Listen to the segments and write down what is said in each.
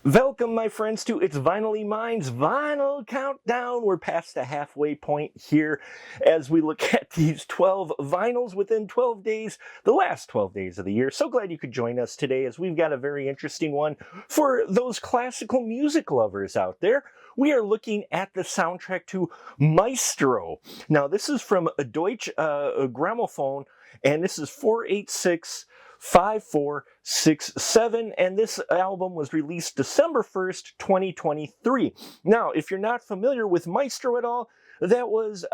Welcome, my friends, to It's Vinylly Mine's Vinyl Countdown. We're past the halfway point here as we look at these 12 vinyls within 12 days, the last 12 days of the year. So glad you could join us today as we've got a very interesting one for those classical music lovers out there. We are looking at the soundtrack to Maestro. Now, this is from a Deutsche Grammophon, and this is 486 5467, and this album was released December 1st, 2023. Now, if you're not familiar with Maestro at all, that was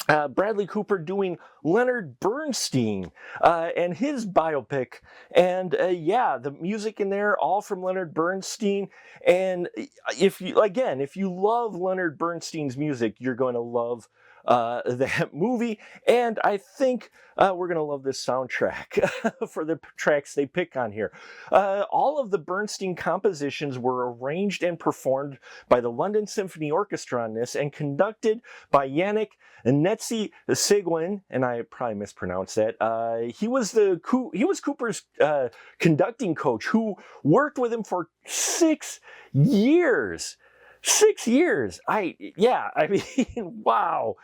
Bradley Cooper doing Leonard Bernstein and his biopic. And yeah, the music in there, all from Leonard Bernstein. And if you love Leonard Bernstein's music, you're going to love that movie. And I think we're going to love this soundtrack for the tracks they pick on here. All of the Bernstein compositions were arranged and performed by the London Symphony Orchestra on this and conducted by Yannick Netzi Seguin, and I probably mispronounced that. He was Cooper's conducting coach, who worked with him for 6 years. 6 years. I mean, wow.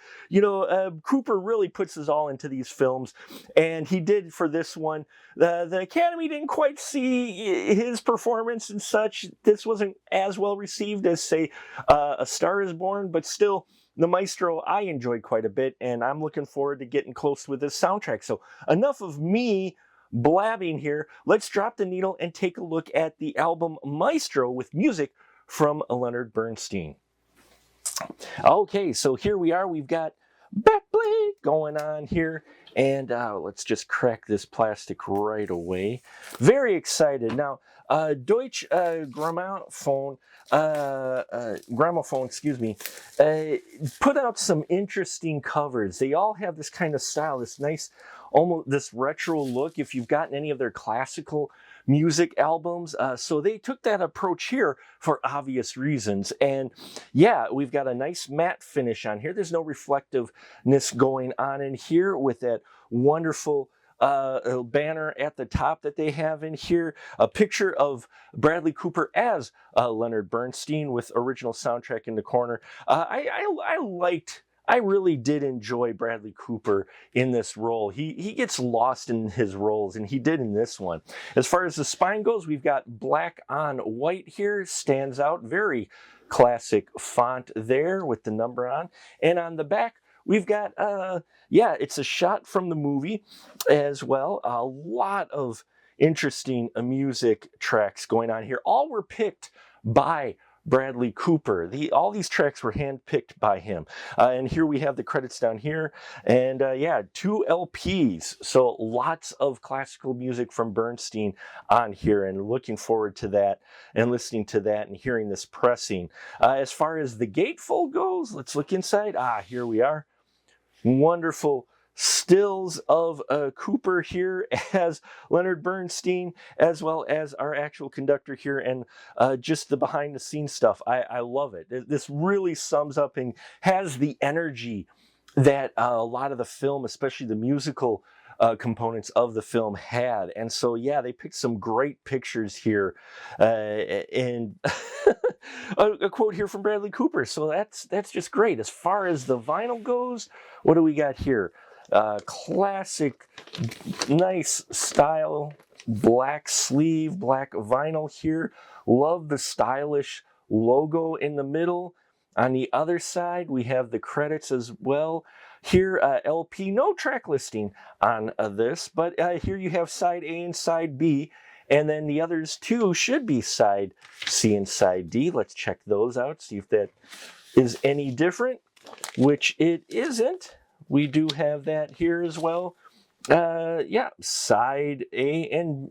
Cooper really puts his all into these films, and he did for this one. The Academy didn't quite see his performance and such. This wasn't as well received as, say, A Star is Born, but still, the Maestro I enjoyed quite a bit, and I'm looking forward to getting close with this soundtrack. So enough of me blabbing here. Let's drop the needle and take a look at the album Maestro with music from Leonard Bernstein. Okay, so here we are. We've got backplate going on here, and let's just crack this plastic right away. Very excited. Now, Deutsche Grammophon, put out some interesting covers. They all have this kind of style, this nice, almost this retro look, if you've gotten any of their classical music albums. So they took that approach here for obvious reasons. And yeah, we've got a nice matte finish on here. There's no reflectiveness going on in here with that wonderful banner at the top that they have in here. A picture of Bradley Cooper as Leonard Bernstein with original soundtrack in the corner. I really did enjoy Bradley Cooper in this role. He gets lost in his roles, and he did in this one. As far as the spine goes, we've got black on white here, stands out, very classic font there with the number on. And on the back, we've got, it's a shot from the movie as well. A lot of interesting music tracks going on here. All were picked by Bradley Cooper. All these tracks were handpicked by him. And here we have the credits down here. And 2 LPs. So lots of classical music from Bernstein on here, and looking forward to that and listening to that and hearing this pressing. As far as the gatefold goes, let's look inside. Here we are. Wonderful stills of Cooper here as Leonard Bernstein, as well as our actual conductor here, and just the behind the scenes stuff. I love it. This really sums up and has the energy that a lot of the film, especially the musical components of the film, had. And so, yeah, they picked some great pictures here. And a quote here from Bradley Cooper. So that's just great. As far as the vinyl goes, what do we got here? Classic, nice style, black sleeve, black vinyl here. Love the stylish logo in the middle. On the other side, we have the credits as well. Here, LP, no track listing on this, but here you have side A and side B, and then the others two should be side C and side D. Let's check those out, see if that is any different, which it isn't. We do have that here as well. Side A and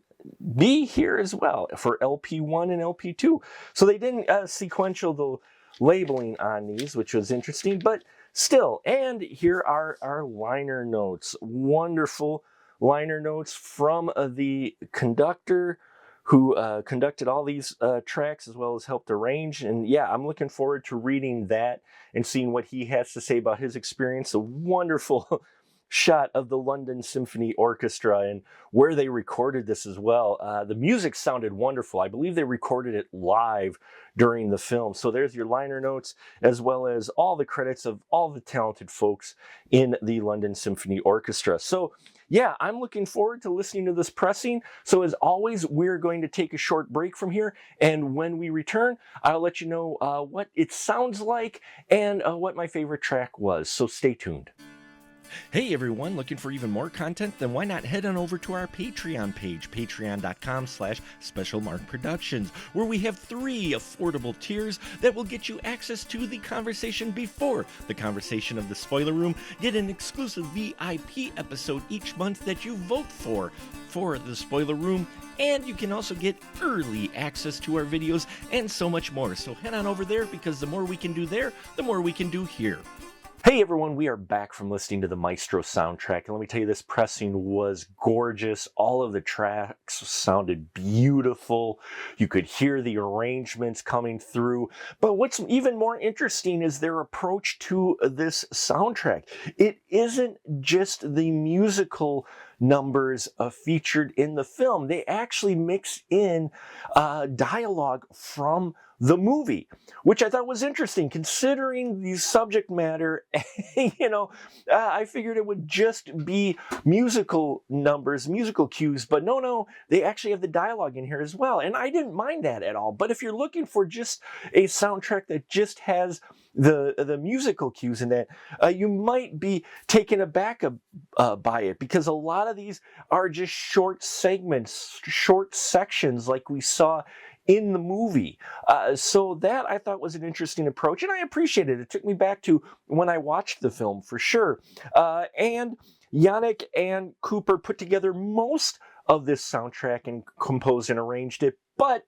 B here as well for LP1 and LP2. So they didn't sequential the labeling on these, which was interesting, but still. And here are our liner notes. Wonderful liner notes from the conductor who conducted all these tracks, as well as helped arrange. And yeah, I'm looking forward to reading that and seeing what he has to say about his experience. A wonderful shot of the London Symphony Orchestra and where they recorded this as well. The music sounded wonderful. I believe they recorded it live during the film. So there's your liner notes, as well as all the credits of all the talented folks in the London Symphony Orchestra. So yeah, I'm looking forward to listening to this pressing. So as always, we're going to take a short break from here. And when we return, I'll let you know what it sounds like and what my favorite track was. So stay tuned. Hey everyone, looking for even more content? Then why not head on over to our Patreon page, patreon.com/specialmarkproductions, where we have 3 affordable tiers that will get you access to the conversation before the conversation of the spoiler room, get an exclusive VIP episode each month that you vote for the spoiler room, and you can also get early access to our videos and so much more. So head on over there, because the more we can do there, the more we can do here. Hey everyone, we are back from listening to the Maestro soundtrack, and let me tell you, this pressing was gorgeous. All of the tracks sounded beautiful. You could hear the arrangements coming through. But what's even more interesting is their approach to this soundtrack. It isn't just the musical numbers featured in the film. They actually mix in dialogue from the movie, which I thought was interesting considering the subject matter. I figured it would just be musical numbers, musical cues, but no, they actually have the dialogue in here as well. And I didn't mind that at all. But if you're looking for just a soundtrack that just has the musical cues in that, you might be taken aback by it, because a lot of these are just short segments, short sections like we saw in the movie. So that I thought was an interesting approach, and I appreciated it. It took me back to when I watched the film for sure. And Yannick and Cooper put together most of this soundtrack and composed and arranged it, but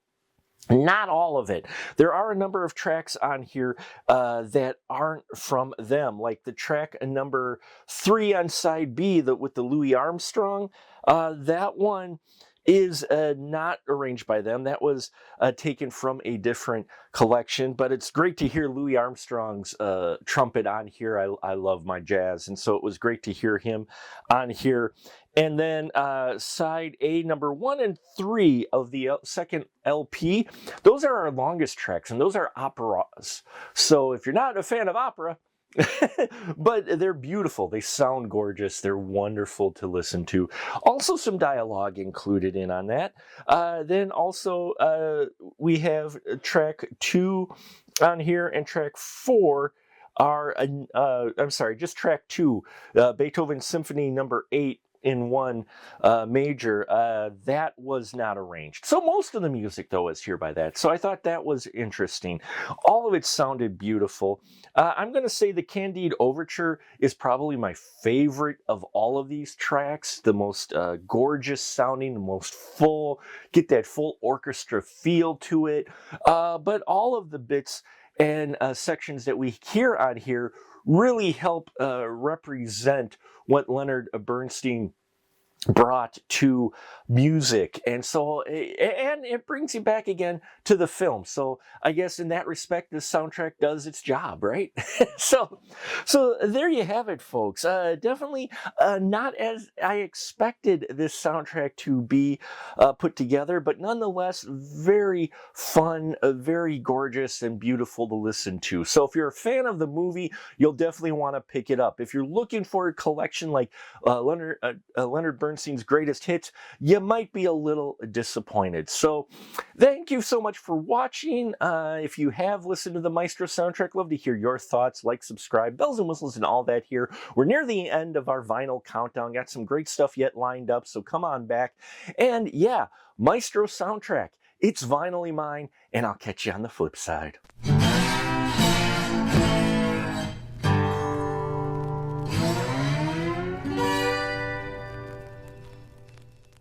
not all of it. There are a number of tracks on here that aren't from them, like the track number 3 on side B with the Louis Armstrong. That one is not arranged by them. That was taken from a different collection, but it's great to hear Louis Armstrong's trumpet on here. I love my jazz, and so it was great to hear him on here. And then side A, number 1 and 3 of the second LP, those are our longest tracks, and those are operas. So if you're not a fan of opera, but they're beautiful. They sound gorgeous. They're wonderful to listen to. Also some dialogue included in on that. Then also we have track 2 on here, and track 4 are, just track 2, Beethoven Symphony number 8 in 1 major. That was not arranged. So most of the music, though, is here by that. So I thought that was interesting. All of it sounded beautiful. I'm going to say the Candide Overture is probably my favorite of all of these tracks. The most gorgeous sounding, the most full, get that full orchestra feel to it. But all of the bits and sections that we hear on here really help represent what Leonard Bernstein brought to music. And so, and it brings you back again to the film. So I guess in that respect, this soundtrack does its job, right? So there you have it, folks. Definitely not as I expected this soundtrack to be put together, but nonetheless, very fun, very gorgeous, and beautiful to listen to. So if you're a fan of the movie, you'll definitely want to pick it up. If you're looking for a collection like Leonard Bernstein's greatest hits, you might be a little disappointed. So thank you so much for watching. If you have listened to the Maestro soundtrack, love to hear your thoughts. Like, subscribe, bells and whistles and all that here. We're near the end of our vinyl countdown. Got some great stuff yet lined up, so come on back. And yeah, Maestro soundtrack, it's vinylly mine, and I'll catch you on the flip side.